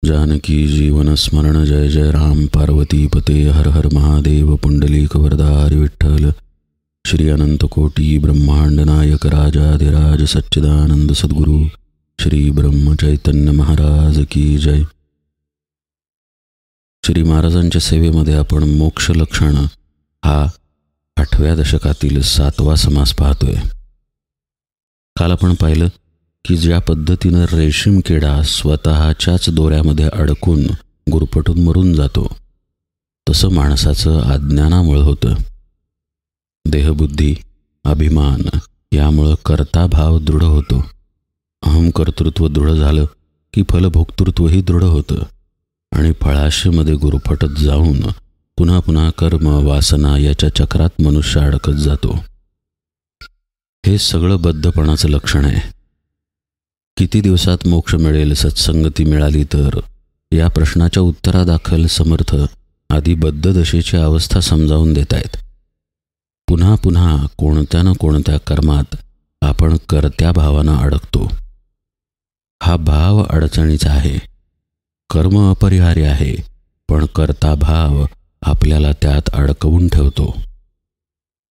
जानकी जीवन स्मरण जय जय राम पार्वती पते हर हर महादेव पुंडलिक वरदारी विठ्ठल श्री अनंत कोटी ब्रह्मांड नायक राजाधिराज सच्चिदानंद सद्गुरु श्री ब्रह्म चैतन्य महाराज की जय। श्री महाराजांच्या सेवेमध्ये आपण मोक्ष लक्षण हा 8व्या दशकातील 7वा समास पाहतोय। काल आपण पाहिलं की ज्या पद्धतीनं रेशीम किडा स्वतःच्याच दोऱ्यामध्ये अडकून गुरफटून मरून जातो, तसं माणसाचं अज्ञानामुळे होतं। देहबुद्धी अभिमान यामुळं कर्ताभाव दृढ होतो। अहंकर्तृत्व दृढ झालं की फलभोक्तृत्वही दृढ होतं आणि फळाशेमध्ये गुरफटत जाऊन पुन्हा पुन्हा कर्म वासना याच्या चक्रात मनुष्य अडकत जातो। हे सगळं बद्धपणाचं लक्षण आहे। किती दिवसात मोक्ष मिळेल, सत्संगती मिळाली तर, या प्रश्नाच्या उत्तरादाखल समर्थ आधी बद्ध दशेची अवस्था समजावून देत आहेत। पुन्हा पुन्हा कोणत्या ना कोणत्या कर्मात आपण कर्त्या भावानं अडकतो। हा भाव अडचणीचा आहे। कर्म अपरिहार्य आहे, पण कर्ता भाव आपल्याला त्यात अडकवून ठेवतो।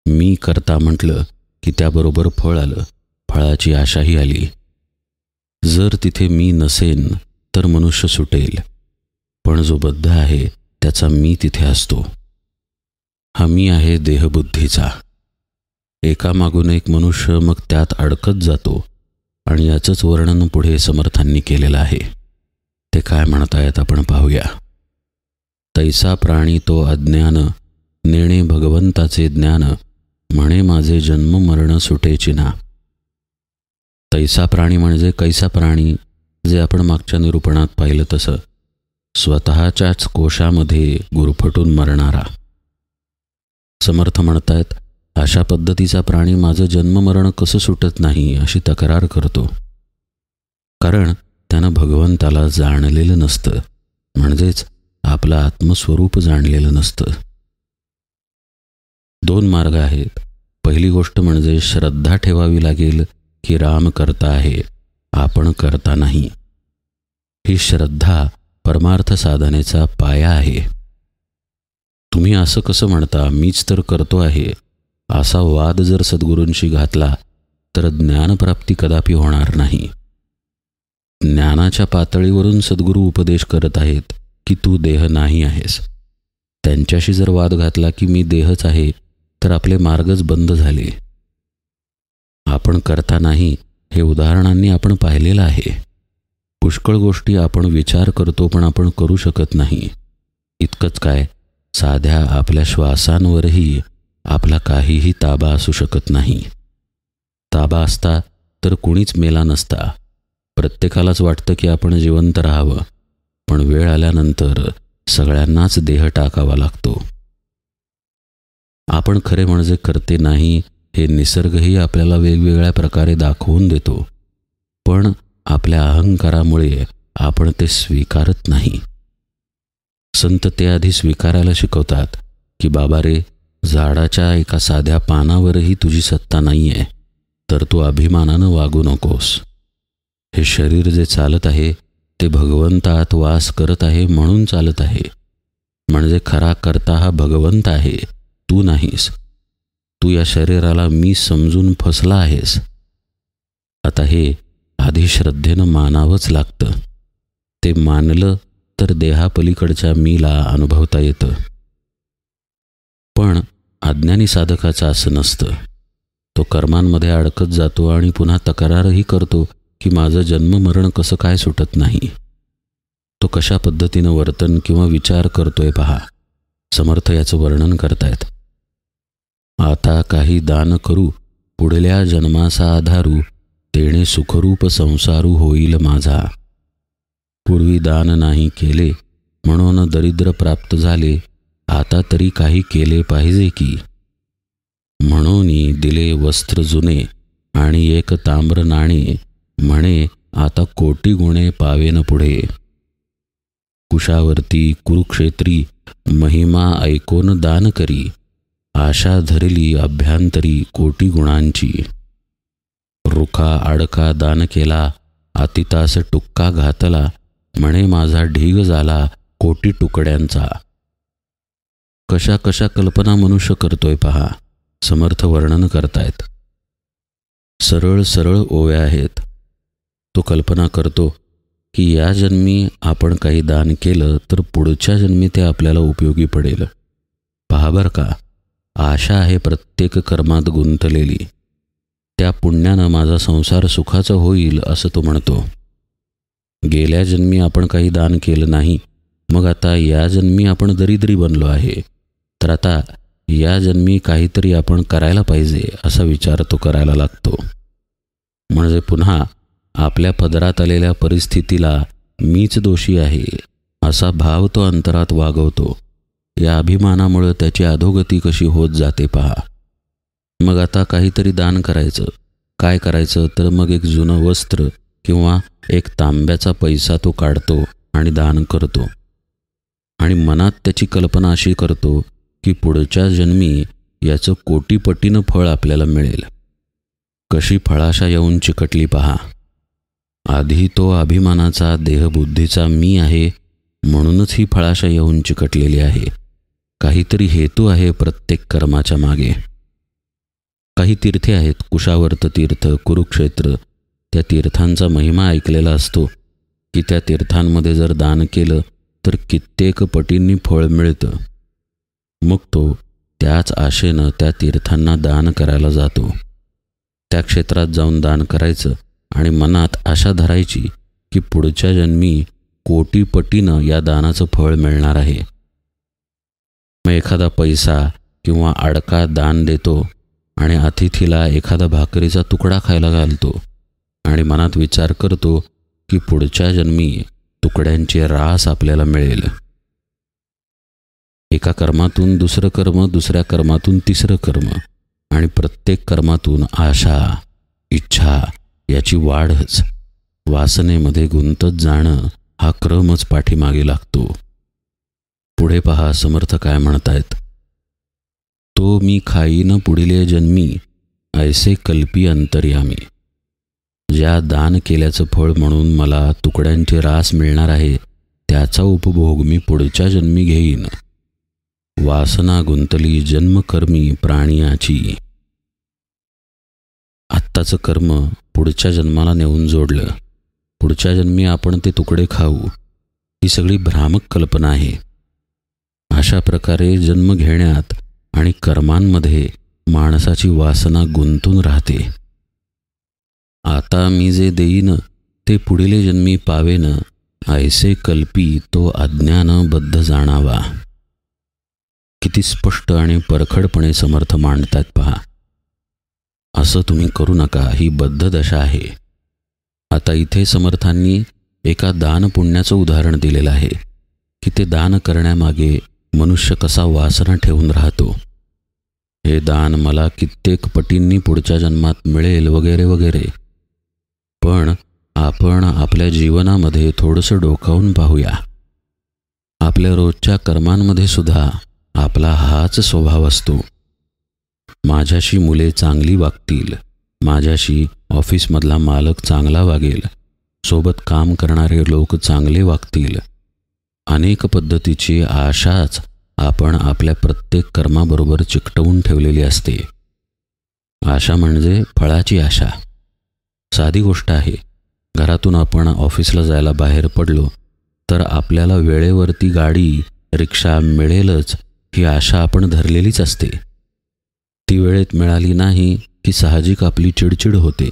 मी कर्ता म्हटलं की त्याबरोबर फळ आलं, फळाची आशाही आली। जर तिथे मी नसेन तर मनुष्य सुटेल, पण जो बद्ध आहे त्याचा मी तिथे असतो। हा मी आहे देहबुद्धीचा। एकामागून एक मनुष्य मग त्यात अडकत जातो आणि याचंच वर्णन पुढे समर्थांनी केलेलं आहे। ते काय म्हणतायत आपण पाहूया। तैसा प्राणी तो अज्ञान, नेणे भगवंताचे ज्ञान, म्हणे माझे जन्म मरण सुटेची ना। तैसा प्राणी म्हणजे कैसा प्राणी, जे आपण मागच्या निरूपणात पाहिलं तसं स्वतःच्याच कोशामध्ये गुरफटून मरणारा। समर्थ म्हणतायत अशा पद्धतीचा प्राणी माझं जन्ममरण कसं सुटत नाही अशी तक्रार करतो, कारण त्यानं भगवंताला जाणलेलं नसतं, म्हणजेच आपलं आत्मस्वरूप जाणलेलं नसतं। 2 मार्ग आहेत। पहिली गोष्ट म्हणजे श्रद्धा ठेवावी लागेल की राम करता आहे, आपण करता नाही। ही श्रद्धा परमार्थ साधनेचा पाया आहे। तुम्ही असं कसं म्हणता, मीच तर करतो आहे, असा वाद जर सद्गुरूंशी घातला तर ज्ञानप्राप्ती कदापि होणार नाही। ज्ञानाच्या पातळीवरून सद्गुरू उपदेश करत आहेत की तू देह नाही आहेस। त्यांच्याशी जर वाद घातला की मी देहच आहे, तर आपले मार्गच बंद झाले। आपण करता नाही हे उदाहरणांनी आपण पाहिलेलं आहे। पुष्कळ गोष्टी आपण विचार करतो पण आपण करू शकत नाही। इतकंच काय, साध्या आपल्या श्वासांवरही आपला काहीही ताबा असू शकत नाही। ताबा असता तर कुणीच मेला नसता। प्रत्येकालाच वाटतं की आपण जिवंत राहावं, पण वेळ आल्यानंतर सगळ्यांनाच देह टाकावा लागतो। आपण खरे म्हणजे करते नाही हे निसर्गही आपल्याला वेगवेगळ्या प्रकारे दाखवून देतो, पण आपल्या अहंकारामुळे आपण ते स्वीकारत नाही। संत ते आधी स्वीकारायला शिकवतात की बाबा रे, झाडाच्या एका साध्या पानावरही तुझी सत्ता नाही आहे, तर तू अभिमानानं वागू नकोस। हे शरीर जे चालत आहे ते भगवंतात वास करत आहे म्हणून चालत आहे, म्हणजे खरा कर्ता हा भगवंत आहे, तू नाहीस। तू या शरीराला मी समजून फसला आहेस। आता हे आधी श्रद्धेनं मानावंच लागतं। ते मानलं तर देहापलीकडच्या मीला अनुभवता येतं। पण अज्ञानी साधकाचं असं नसतं। तो कर्मांमध्ये अडकत जातो आणि पुन्हा तक्रारही करतो की माझं जन्ममरण कसं काय सुटत नाही। तो कशा पद्धतीनं वर्तन किंवा विचार करतोय पहा। समर्थ याचं वर्णन करतायत। आता काही दान करू, पुढल्या जन्माचा आधारू, तेणे सुखरूप संसारू होईल माझा। पूर्वी दान नाही केले म्हणून दरिद्र प्राप्त झाले, आता तरी काही केले पाहिजे की। म्हणून दिले वस्त्र जुने आणि एक ताम्र नाणे, म्हणे आता कोटी गुणे पावेन पुढे। कुशावर्ती कुरुक्षेत्री महिमा ऐकोन दान करी, आशा धरली अभ्यंतरी कोटी गुणांची। रुखा आडका दान केला, अतितास टुक्का घातला, म्हणे माझा ढीग झाला कोटी तुकड्यांचा. कशा कशा कल्पना मनुष्य करतोय पहा. समर्थ वर्णन करतायत. सरळ सरळ ओव्या आहेत. तो कल्पना करतो की या जन्मी आपण काही दान केलं तर पुढच्या जन्मी ते आपल्याला उपयोगी पडेल. पहा बरं का, आशा आहे प्रत्येक कर्मात गुंतलेली. त्या पुण्यानं माझा संसार सुखाचा होईल असं तो म्हणतो. गेल्या जन्मी आपण काही दान केलं नाही, मग आता या जन्मी आपण दरिद्री बनलो आहे, तर आता या जन्मी काहीतरी आपण करायला पाहिजे असा विचार तो करायला लागतो. म्हणजे पुन्हा आपल्या पदरात आलेल्या परिस्थितीला मीच दोषी आहे असा भाव तो अंतरात वागवतो. या अभिमानामुळे त्याची अधोगती कशी होत जाते पहा. मग आता काहीतरी दान करायचं. काय करायचं तर मग एक जुनं वस्त्र किंवा एक तांब्याचा पैसा तो काढतो आणि दान करतो. आणि मनात त्याची कल्पना अशी करतो की पुढच्या जन्मी याचं कोटीपटीनं फळ आपल्याला मिळेल. कशी फळाशा येऊन चिकटली पहा. आधी तो अभिमानाचा देहबुद्धीचा मी आहे म्हणूनच ही फळाशा येऊन चिकटलेली आहे. काहीतरी हेतू आहे प्रत्येक कर्माच्या मागे. काही तीर्थे आहेत, कुशावर्त तीर्थ, कुरुक्षेत्र. त्या तीर्थांचा महिमा ऐकलेला असतो की त्या तीर्थांमध्ये जर दान केलं तर कित्येक पटींनी फळ मिळतं. मग तो त्याच आशेनं त्या तीर्थांना दान करायला जातो. त्या क्षेत्रात जाऊन दान करायचं आणि मनात आशा धरायची की पुढच्या जन्मी कोटीपटीनं या दानाचं फळ मिळणार आहे. मग एखादा पैसा किंवा अडका दान देतो आणि अतिथीला एखादा भाकरीचा तुकडा खायला घालतो आणि मनात विचार करतो की पुढच्या जन्मी तुकड्यांची रास आपल्याला मिळेल. एका कर्मातून दुसरं कर्म, दुसऱ्या कर्मातून तिसरं कर्म आणि प्रत्येक कर्मातून आशा, इच्छा याची वाढच. वासनेमध्ये गुंतत जाणं हा क्रमच पाठीमागे लागतो. पुढे पहा समर्थ काय म्हणतायत. तो मी खाईन पुढीले जन्मी ऐसे कल्पी अंतर्यामी. ज्या दान केल्याचं फळ म्हणून मला तुकड्यांची रास मिळणार आहे त्याचा उपभोग मी पुढच्या जन्मी घेईन. वासना गुंतली जन्मकर्मी प्राणियाची. आत्ताचं कर्म पुढच्या जन्माला नेऊन जोडलं. पुढच्या जन्मी आपण ते तुकडे खाऊ. ही सगळी भ्रामक कल्पना आहे. अशा प्रकारे जन्म घेण्यात आणि कर्मांमध्ये माणसाची वासना गुंतून राहते. आता मी जे देईन ते पुढील जन्मी पावेन ऐसे कल्पी तो अज्ञान बद्ध जाणावा. किती स्पष्ट आणि परखडपणे समर्थ मांडतात पहा. असं तुम्ही करू नका, ही बद्ध दशा आहे. आता इथे समर्थांनी एका दान पुण्याचं उदाहरण दिलेलं आहे की ते दान करण्यामागे मनुष्य कसा वासना ठेवून राहतो. हे दान मला कित्येक पटींनी पुढच्या जन्मात मिळेल वगैरे वगैरे. पण आपण आपल्या जीवनामध्ये थोडंसं डोकावून पाहूया. आपल्या रोजच्या कर्मांमध्ये सुद्धा आपला हाच स्वभाव असतो. माझ्याशी मुले चांगली वागतील, माझ्याशी ऑफिसमधला मालक चांगला वागेल, सोबत काम करणारे लोक चांगले वागतील. अनेक पद्धतीची आशाच आपण आपल्या प्रत्येक कर्माबरोबर चिकटवून ठेवलेली असते. आशा म्हणजे फळाची आशा. साधी गोष्ट आहे. घरातून आपण ऑफिसला जायला बाहेर पडलो तर आपल्याला वेळेवरती गाडी, रिक्षा मिळेलच ही आशा आपण धरलेलीच असते. ती वेळेत मिळाली नाही की साहजिक आपली चिडचिड होते.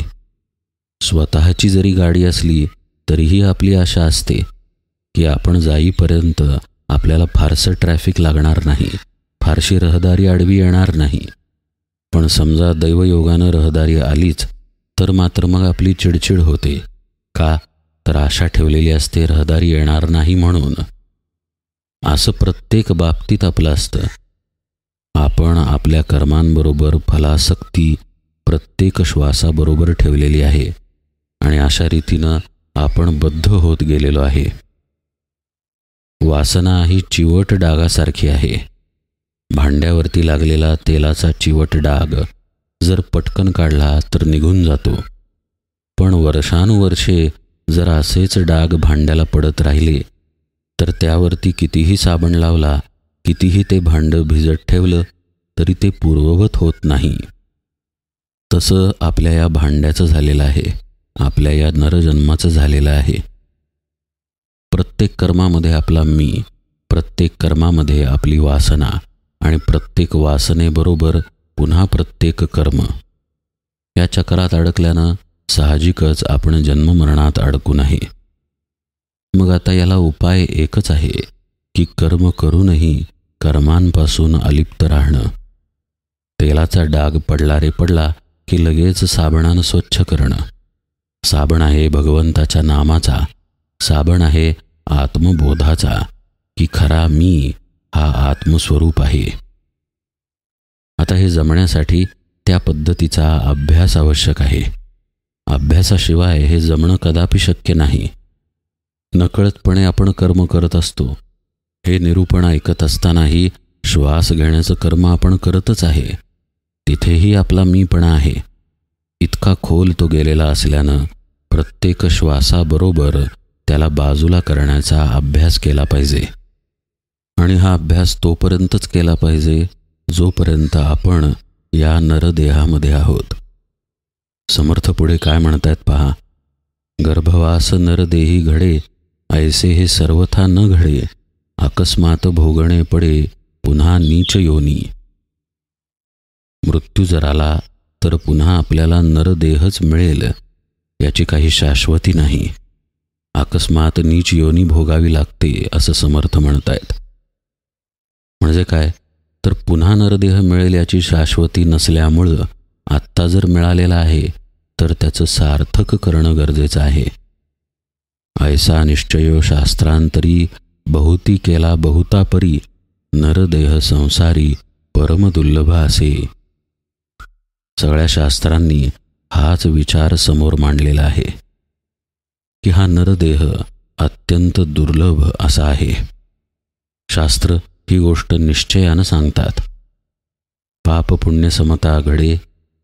स्वतःची जरी गाडी असली तरीही आपली आशा असते की आपण जाईपर्यंत आपल्याला फारसं ट्रॅफिक लागणार नाही, फारशी रहदारी आडवी येणार नाही. पण समजा दैवयोगानं रहदारी आलीच तर मात्र मग आपली चिडचिड होते. का तर आशा ठेवलेली असते रहदारी येणार नाही म्हणून. असं प्रत्येक बाबतीत आपलं असतं. आपण आपल्या कर्मांबरोबर फलासक्ती प्रत्येक श्वासाबरोबर ठेवलेली आहे आणि अशा रीतीनं आपण बद्ध होत गेलेलो आहे. वासना ही चिवट डागासारखी आहे. भांड्यावरती लागलेला तेलाचा चिवट डाग जर पटकन काढला तर निघून जातो, पण वर्षानुवर्षे जर असेच डाग भांड्याला पडत राहिले तर त्यावरती कितीही साबण लावला, कितीही ते भांडं भिजत ठेवलं तरी ते पूर्ववत होत नाही. तसं आपल्या या भांड्याचं झालेलं आहे, आपल्या या नरजन्माचं झालेलं आहे. प्रत्येक कर्मामध्ये आपला मी, प्रत्येक कर्मामध्ये आपली वासना आणि प्रत्येक वासनेबरोबर पुन्हा प्रत्येक कर्म. या चक्रात अडकल्यानं साहजिकच आपण जन्ममरणात अडकून आहे. मग आता याला उपाय एकच आहे की कर्म करूनही कर्मांपासून अलिप्त राहणं. तेलाचा डाग पडला रे पडला की लगेच साबणानं स्वच्छ करणं. साबण आहे भगवंताच्या नामाचा, साबण आहे आत्मबोधाचा की खरा मी हा आत्मस्वरूप आहे. आता हे जमण्यासाठी त्या पद्धतीचा अभ्यास आवश्यक आहे. अभ्यासाशिवाय हे जमणं कदापि शक्य नाही. नकळतपणे आपण कर्म करत असतो. हे निरूपण ऐकत असतानाही श्वास घेण्याचं कर्म आपण करतच आहे. तिथेही आपला मीपणा आहे. इतका खोल तो गेलेला असल्यानं प्रत्येक श्वासाबरोबर त्याला बाजूला करण्याचा अभ्यास केला पाहिजे. आणि हा अभ्यास तोपर्यंतच केला पाहिजे जोपर्यंत आपण या नरदेहामध्ये आहोत. समर्थ पुढे काय म्हणतायत पहा. गर्भवास नरदेही घडे, ऐसे हे सर्वथा न घडे, अकस्मात भोगणे पडे पुन्हा नीच योनी. मृत्यू जर आला तर पुन्हा आपल्याला नरदेहच मिळेल याची काही शाश्वती नाही. अकस्मात नीच योनी भोगावी लागते असं समर्थ म्हणतायत. म्हणजे काय तर पुन्हा नरदेह मिळेल याची शाश्वती नसल्यामुळं आत्ता जर मिळालेला आहे तर त्याचं सार्थक करणं गरजेचं आहे. ऐसा निश्चयो शास्त्रांतरी बहुती केला बहुता परी, नरदेह संसारी परमदुर्लभ असे. सगळ्या शास्त्रांनी हाच विचार समोर मांडलेला आहे की हा नरदेह अत्यंत दुर्लभ असा आहे. शास्त्र ही गोष्ट निश्चयानं सांगतात. पाप पुण्य समता घडे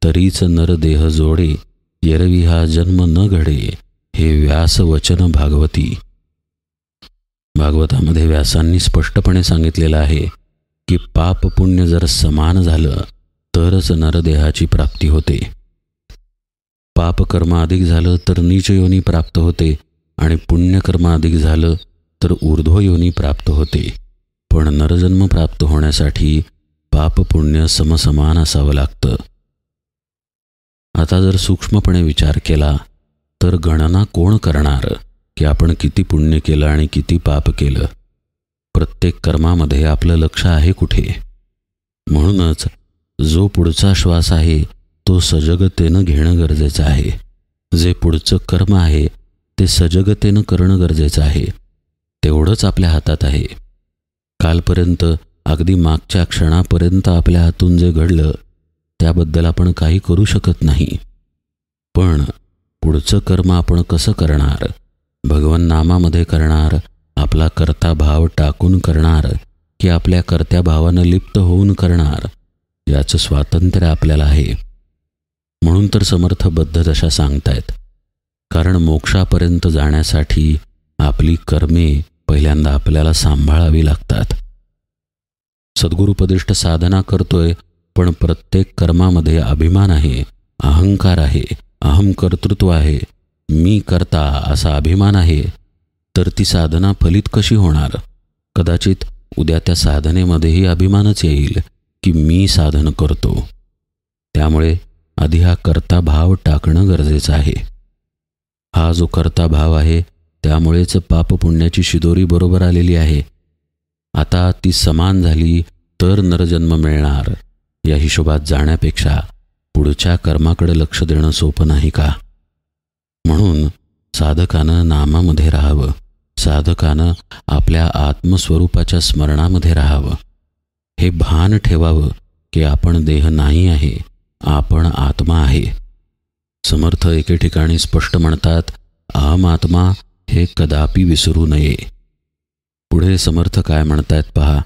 तरीच नरदेह जोडे, एरवी हा जन्म न घडे हे व्यास वचन भागवती. भागवतामध्ये व्यासांनी स्पष्टपणे सांगितलेलं आहे की पाप पुण्य जर समान झालं तरच नरदेहाची प्राप्ती होते. पापकर्म अधिक झालं तर नीच योनी प्राप्त होते आणि पुण्यकर्म अधिक झालं तर ऊर्ध्व योनी प्राप्त होते. पण नरजन्म प्राप्त होण्यासाठी पाप पुण्य समसमान असावं लागतं. आता जर सूक्ष्मपणे विचार केला तर गणना कोण करणार की आपण किती पुण्य केलं आणि किती पाप केलं. प्रत्येक कर्मामध्ये आपलं लक्ष आहे कुठे. म्हणूनच जो पुढचा श्वास आहे तो सजगतेनं घेणं गरजेचं आहे. जे पुढचं कर्म आहे ते सजगतेनं करणं गरजेचं आहे. तेवढंच आपल्या हातात आहे. कालपर्यंत अगदी मागच्या क्षणापर्यंत आपल्या हातून जे घडलं त्याबद्दल आपण काही करू शकत नाही. पण पुढचं कर्म आपण कसं करणार, भगवन नामामध्ये करणार, आपला कर्ता भाव टाकून करणार की आपल्या कर्त्या भावानं लिप्त होऊन करणार, याचं स्वातंत्र्य आपल्याला आहे. म्हणून तर समर्थ बद्ध दशा सांगतायत. कारण मोक्षापर्यंत जाण्यासाठी आपली कर्मे पहिल्यांदा आपल्याला सांभाळावी लागतात. सद्गुरुपदिष्ट साधना करतोय पण प्रत्येक कर्मामध्ये अभिमान आहे, अहंकार आहे, अहम कर्तृत्व आहे, मी करता असा अभिमान आहे, तर ती साधना फलित कशी होणार. कदाचित उद्या त्या साधनेमध्येही अभिमानच येईल की मी साधन करतो. त्यामुळे आधी हा कर्ता भाव टाकणं गरजेचं आहे. हा जो कर्ता भाव आहे त्यामुळेच पाप पुण्याची शिदोरी बरोबर आलेली आहे. आता ती समान झाली तर नरजन्म मिळणार या हिशोबात जाण्यापेक्षा पुढच्या कर्माकडे लक्ष देणं सोपं नाही का. म्हणून साधकानं नामामध्ये राहावं, साधकानं आपल्या आत्मस्वरूपाच्या स्मरणामध्ये राहावं. हे भान ठेवावं की आपण देह नाही आहे, आपण आत्मा आहे. समर्थ एके ठिकाणी स्पष्ट म्हणतात, अहम आत्मा हे कदापि विसरू नये. पुढे समर्थ काय म्हणतायत पहा.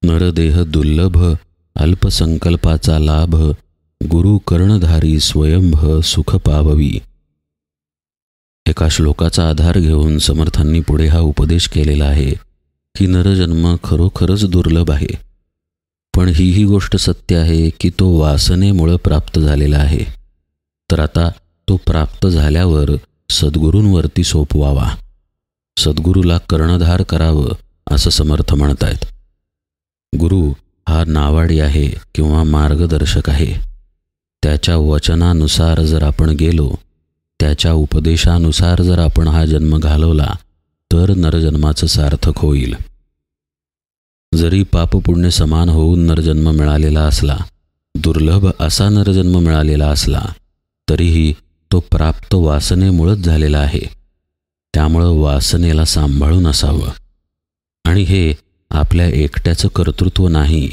नरदेह दुर्लभ अल्पसंकल्पाचा लाभ, गुरु कर्णधारी स्वयंभ सुख पाववी. एका श्लोकाचा आधार घेऊन समर्थांनी पुढे हा उपदेश केलेला आहे की नरजन्म खरोखरच दुर्लभ आहे, पण ही गोष्ट सत्य आहे की तो वासनेमुळे प्राप्त झालेला आहे. तर आता तो प्राप्त झाल्यावर सद्गुरूंवरती सोपवावा, सद्गुरूला कर्णधार करावं असं समर्थ म्हणतायत. गुरु हा नावाडी आहे किंवा मार्गदर्शक आहे. त्याच्या वचनानुसार जर आपण गेलो, त्याच्या उपदेशानुसार जर आपण हा जन्म घालवला तर नरजन्माचं सार्थक होईल. जरी पापपुण्य समान होऊन नरजन्म मिळालेला असला, दुर्लभ असा नरजन्म मिळालेला असला, तरीही तो प्राप्त वासनेमुळेच झालेला आहे. त्यामुळं वासनेला सांभाळून असावं. आणि हे आपल्या एकट्याचं कर्तृत्व नाही,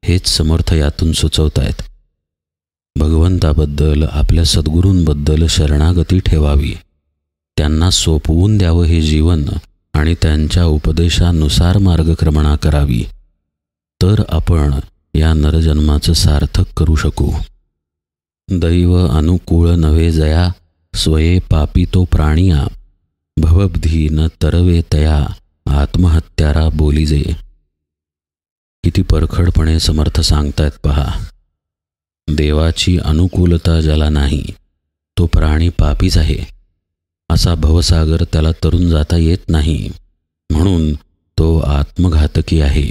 हेच समर्थ यातून सुचवतायत. भगवंताबद्दल, आपल्या सद्गुरूंबद्दल शरणागती ठेवावी, त्यांना सोपवून द्यावं हे जीवन आणि त्यांच्या उपदेशानुसार मार्गक्रमणा करावी, तर आपण या नरजन्माचं सार्थक करू शकू. दैव अनुकूळ नव्हे जया, स्वये पापी तो प्राणिया, भवब्धी न तरवे तया, आत्महत्यारा बोलीजे. किती परखडपणे समर्थ सांगतायत पहा. देवाची अनुकूलता ज्याला नाही, तो प्राणी पापीच आहे. असा भवसागर त्याला तरून जाता येत नाही, म्हणून तो आत्मघातकी आहे.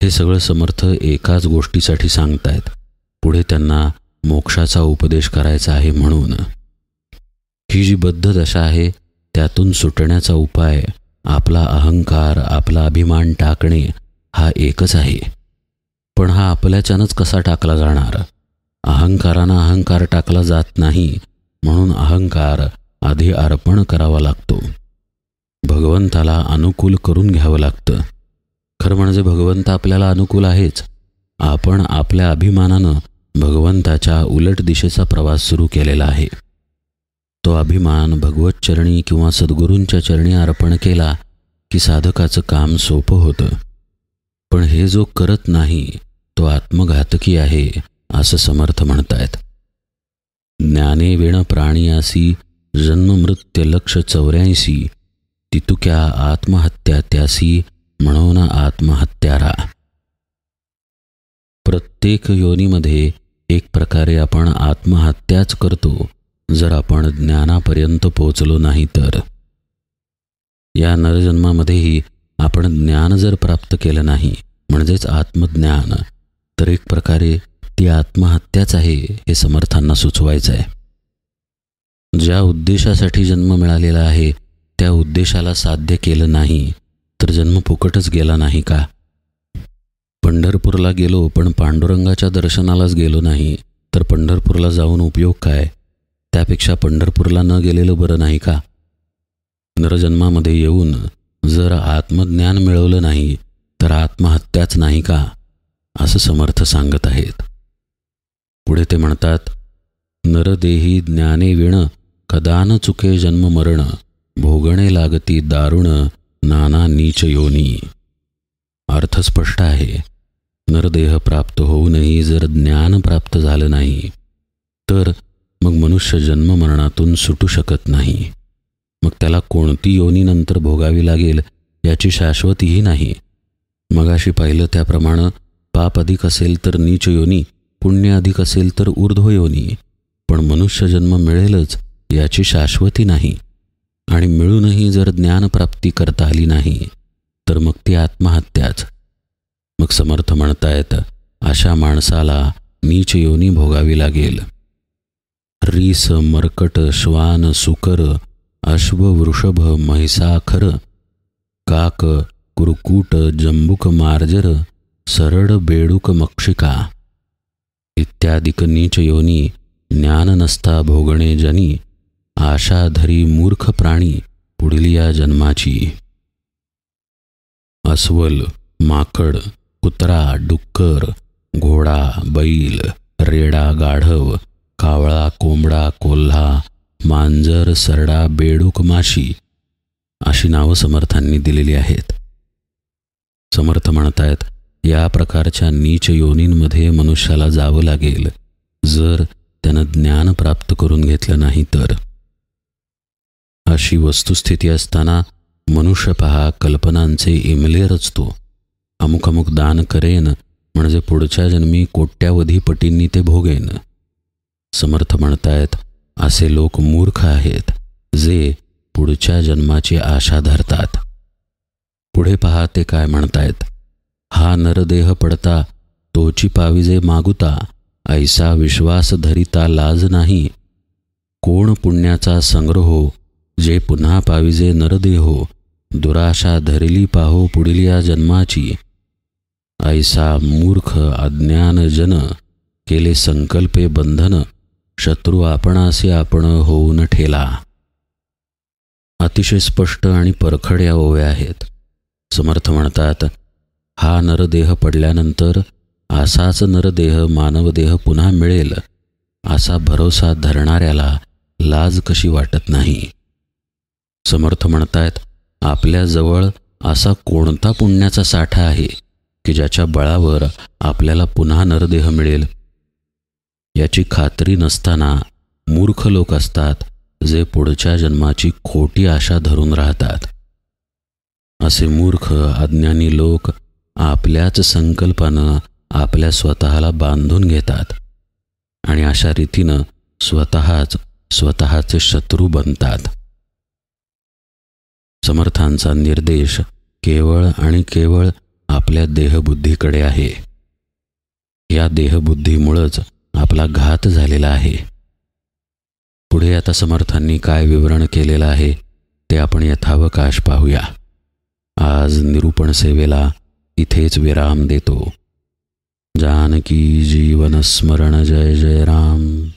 हे सगळं समर्थ एकाच गोष्टीसाठी सांगतायत. पुढे त्यांना मोक्षाचा उपदेश करायचा आहे म्हणून. ही जी बद्ध दशा आहे त्यातून सुटण्याचा उपाय आपला अहंकार, आपला अभिमान टाकणे हा एकच आहे. पण हा आपल्याच्यानंच कसा टाकला जाणार? अहंकारानं अहंकार टाकला जात नाही, म्हणून अहंकार आधी अर्पण करावा लागतो. भगवंताला अनुकूल करून घ्यावं लागतं. खरं म्हणजे भगवंत आपल्याला अनुकूल आहेच. आपण आपल्या अभिमानानं भगवंताच्या उलट दिशेचा प्रवास सुरू केलेला आहे. तो अभिमान भगवत चरणी किंवा सद्गुरूंच्या चरणी अर्पण केला की साधकाचं काम सोपं होतं. पण हे जो करत नाही तो आत्मघातकी आहे असं समर्थ म्हणतायत. ज्ञाने वेण प्राणियासी, जन्ममृत्य लक्ष 84, तितुक्या आत्महत्या त्यासी, म्हणून आत्महत्यारा. प्रत्येक योनीमध्ये एक प्रकारे आपण आत्महत्याच करतो, जर आपण ज्ञानापर्यंत पोचलो नाही तर. या नरजन्मामध्येही आपण ज्ञान जर प्राप्त केलं नाही, म्हणजेच आत्मज्ञान, तर एक प्रकारे ती आत्महत्याच आहे हे समर्थांना सुचवायचं आहे. ज्या उद्देशासाठी जन्म मिळालेला आहे त्या उद्देशाला साध्य केलं नाही तर जन्म फुकटच गेला नाही का? पंढरपूरला गेलो पण पांडुरंगाच्या दर्शनालाच गेलो नाही तर पंढरपूरला जाऊन उपयोग काय? त्यापेक्षा पंढरपूरला न गेलेलं बरं नाही का? नरजन्मामध्ये येऊन जर आत्मज्ञान मिळवलं नाही तर आत्महत्याच नाही का? असं समर्थ सांगत आहेत. पुढे ते म्हणतात, नरदेही ज्ञाने विण, कदान चुके जन्म मरण, भोगणे लागती दारुण, नाना नीच योनी. अर्थ स्पष्ट आहे. नरदेह प्राप्त होऊनही जर ज्ञान प्राप्त झालं नाही तर मग मनुष्य जन्म मरणातून सुटू शकत नाही. मग त्याला कोणती योनी नंतर भोगावी लागेल याची शाश्वतीही नाही. मगाशी पाहिलं त्याप्रमाणे पाप अधिक असेल तर नीच योनी, पुण्य अधिक असेल तर ऊर्ध्व योनी. पण मनुष्य जन्म मिळेलच याची शाश्वती नाही. आणि मिळूनही जर ज्ञानप्राप्ती करता आली नाही तर मग ती आत्महत्याच. मग समर्थ म्हणतायत, अशा माणसाला नीच योनी भोगावी लागेल. रीस मरकट श्वान सुकर, अश्व वृषभ म्हैसाखर, काक कुरकुट जंबुक मार्जर, सरड बेडूक मक्षिका इत्यादिक नीच योनी ज्ञान नसता भोगणे जनी, आशा धरी मूर्ख प्राणी पुढल्या जन्माची. अस्वल, माकड, कुत्रा, डुक्कर, घोडा, बैल, रेडा, गाढव, कावळा, कोंबडा, कोल्हा, मांजर, सरडा, बेडूक, माशी अशी नावं समर्थांनी दिलेली आहेत. समर्थ म्हणतायत, या प्रकारच्या नीच योनींमध्ये मनुष्याला जावं लागेल जर त्यानं ज्ञान प्राप्त करून घेतलं नाही तर. अशी वस्तुस्थिती असताना मनुष्य पहा कल्पनांचे इमले रचतो. अमुक अमुक दान करेन म्हणजे पुढच्या जन्मी कोट्यावधी पटींनी ते भोगेन. समर्थ म्हणतायत असे लोक मूर्ख आहेत जे पुढच्या जन्माची आशा धरतात. पुढे पहा ते काय म्हणतायत. हा नरदेह पडता तोची पाविजे मागुता, ऐसा विश्वास धरिता लाज नाही. कोण पुण्याचा संग्रहो, जे पुन्हा पाविजे नरदेहो, दुराशा धरिली पाहो पुढील जन्माची. ऐसा मूर्ख अज्ञान जन, केले संकल्पे बंधन, शत्रू आपणासे आपण होऊन ठेला. अतिशय स्पष्ट आणि परखड या ओव्या आहेत. समर्थ म्हणतात हा नरदेह पडल्यानंतर असाच नरदेह मानवदेह पुन्हा मिळेल असा भरोसा धरणाऱ्याला लाज कशी वाटत नाही. समर्थ म्हणतायत आपल्याजवळ असा कोणता पुण्याचा साठा आहे की ज्याच्या बळावर आपल्याला पुन्हा नरदेह मिळेल. याची खात्री नसताना मूर्ख लोक असतात जे पुढच्या जन्माची खोटी आशा धरून राहतात. असे मूर्ख अज्ञानी लोक आपल्याच संकल्पानं आपल्या स्वतःला बांधून घेतात आणि अशा रीतीनं स्वतःचे शत्रू बनतात. समर्थांचा निर्देश केवळ आणि केवळ आपल्या देहबुद्धीकडे आहे. या देहबुद्धीमुळंच आपला घात झालेला आहे. पुढे आता समर्थांनी काय विवरण केलेलं आहे ते आपण यथावकाश पाहूया. आज निरूपण सेवेला इथेच विराम देतो. जानकी जीवन स्मरण जय जय राम.